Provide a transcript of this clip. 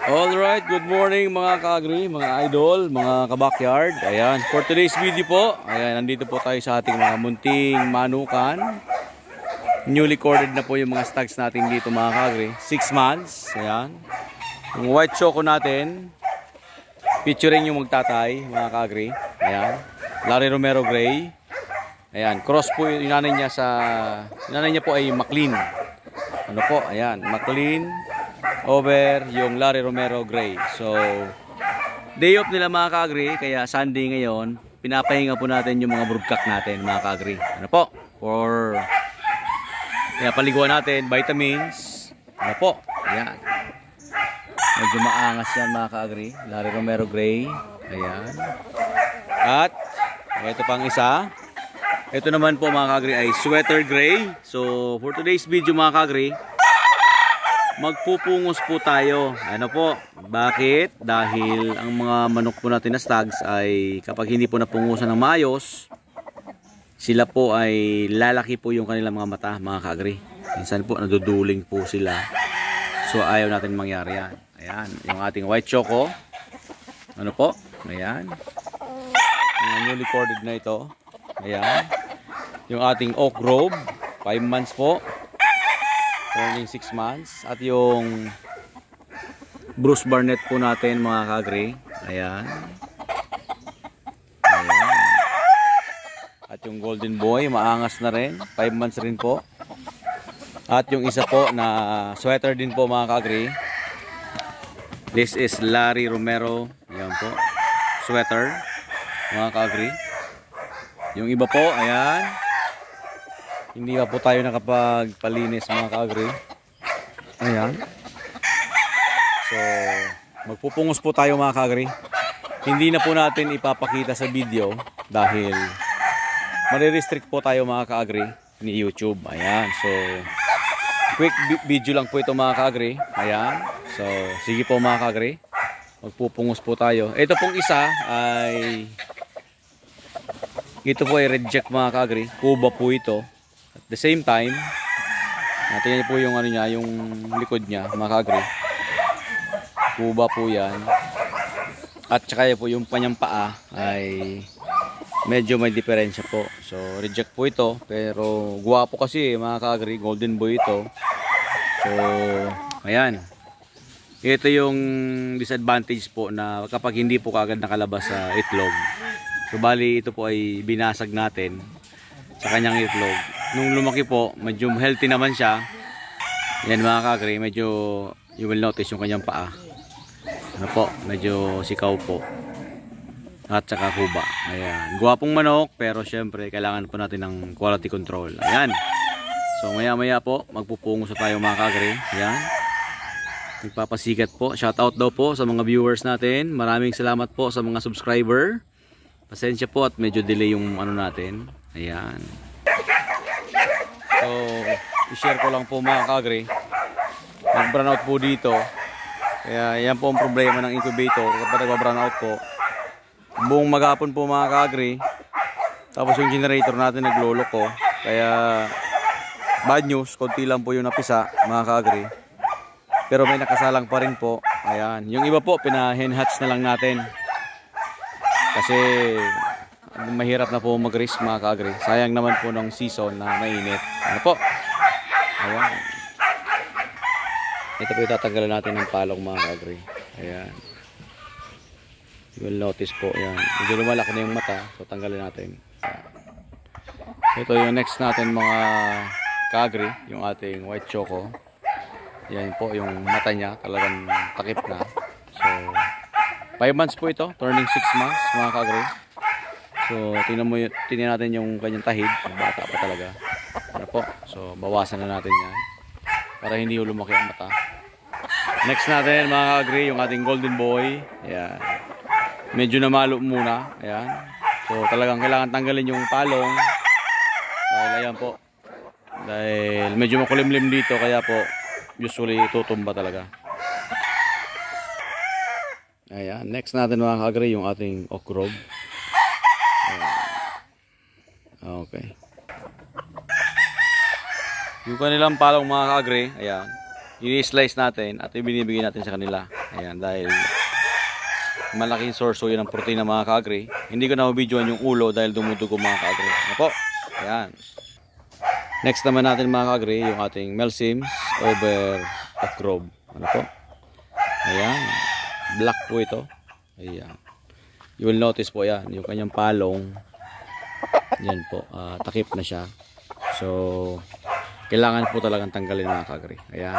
Alright, good morning mga ka-agri, mga idol, mga ka-backyard. Ayan, for today's video po, ayan, nandito po tayo sa ating mga munting manukan. Newly corded na po yung mga stags natin dito mga ka-agri. 6 months, ayan. Yung white choco natin, featuring yung magtatay mga ka-agri. Ayan, Larry Romero Gray. Ayan, cross po yung nanay niya yung nanay niya po ay McLean. Ano po, ayan, McLean over yung Larry Romero Gray. So, day off nila mga ka-agri, kaya Sunday ngayon, pinapahinga po natin yung mga broodcock natin mga ka-agri. Ano po? For paliguan natin, vitamins. Ano po? Ayan. Medyo maangas yan mga ka-agri. Larry Romero Gray. Ayan. At, ito pang isa. Ito naman po mga ka-agri ay Sweater Gray. So, for today's video mga ka-agri, magpupungos po tayo. Ano po? Bakit? Dahil ang mga manok po natin na stags ay kapag hindi po napungusan ng maayos, sila po ay lalaki po yung kanilang mga mata mga ka-agri. Minsan po naduduling po sila. So ayaw natin mangyari yan. Ayan, yung ating white choco. Ano po? Ayan. Yung newly corded na ito. Ayan. Yung ating Oak Grove, 5 months po. Turning 6 months. At yung Bruce Barnett po natin mga ka-agri. Ayan. Ayan. At yung Golden Boy, maangas na rin. 5 months rin po. At yung isa po na sweater din po mga ka-agri. This is Larry Romero. Ayan po. Sweater. Mga ka-agri. Yung iba po, ayan. Hindi pa po tayo nakapagpalinis mga ka-agri. Ayan. So, magpupungos po tayo mga ka-agri. Hindi na po natin ipapakita sa video dahil marirestrict po tayo mga ka-agri ni YouTube. Ayan. So, quick video lang po ito mga ka-agri. Ayan. So, sige po mga ka-agri. Magpupungos po tayo. Ito pong isa ay reject mga ka-agri. Kuba po ito. At the same time, tingnan niyo po yung ano niya, yung likod niya, mga ka-agri. Kuba po 'yan. At saka po yung kanyang paa ay medyo may diferensya po. So, reject po ito, pero guwapo kasi mga ka-agri, golden boy ito. So, ayan. Ito yung disadvantage po na kapag hindi po kaagad nakalabas sa itlog. So, bali ito po ay binasag natin sa kanyang itlog. Nung lumaki po, medyo healthy naman siya. Yan mga ka-agri, medyo you will notice yung kanyang paa. Ano po, medyo sikaw po. At saka kuba. Ayan. Guwapong manok, pero syempre kailangan po natin ng quality control. Ayan. So maya maya po, magpupungos tayo mga ka-agri. Ayan. Nagpapasikat po. Shoutout daw po sa mga viewers natin. Maraming salamat po sa mga subscriber. Pasensya po at medyo delay yung ano natin. Ayan. So, i-share ko lang po mga ka-agri. Nag-brown out po dito. Kaya yan po ang problema ng incubator kapag nag-brown out po. Buong maghapon po mga ka-agri. Tapos yung generator natin nagloloko. Kaya bad news, konti lang po yung napisa mga ka-agri. Pero may nakasalang pa rin po. Ayan. Yung iba po, pina-hen-hatch na lang natin. Kasi mahirap na po mag-risk mga ka-agri. Sayang naman po ng season na mainit. Ano po? Ayan. Ito po itatanggalan natin ng palong mga ka-agri. Ayan. You will notice po. Ayan. Medyo lumalaki na yung mata. So tanggalin natin. Ayan. Ito yung next natin mga ka-agri. Yung ating white choco. Ayan po yung mata niya. Talagang takip na. So 5 months po ito. Turning 6 months mga ka-agri. So, tingnan natin yung kanyang tahid. Bata pa talaga. Ano po? So, bawasan na natin yan. Para hindi lumaki ang mata. Next natin, mga ka-agri, yung ating golden boy. Ayan. Medyo namalo muna. Ayan. So, talagang kailangan tanggalin yung palong. Dahil, ayan po. Dahil medyo makulimlim dito. Kaya po, usually tutumba talaga. Ayan. Next natin, mga ka-agri, yung ating Oak Grove. Okay. Yung kanilang palong mga ka-agri, ayan. i-slice natin at ibinibigay natin sa kanila. Ayan, dahil malaking source yun ng protein ng mga ka-agri. Hindi ko na mabidyoan yung ulo dahil dumudugo mga ka-agri. Ano po? Ayan. Next naman natin mga ka-agri, yung ating Melsims over at Grove. Ano po? Ayan. Black po ito. Ayan. You will notice po yan, yung kanyang palong. Yan po, takip na siya. So, kailangan po talagang tanggalin mga ka-agri. Ayan.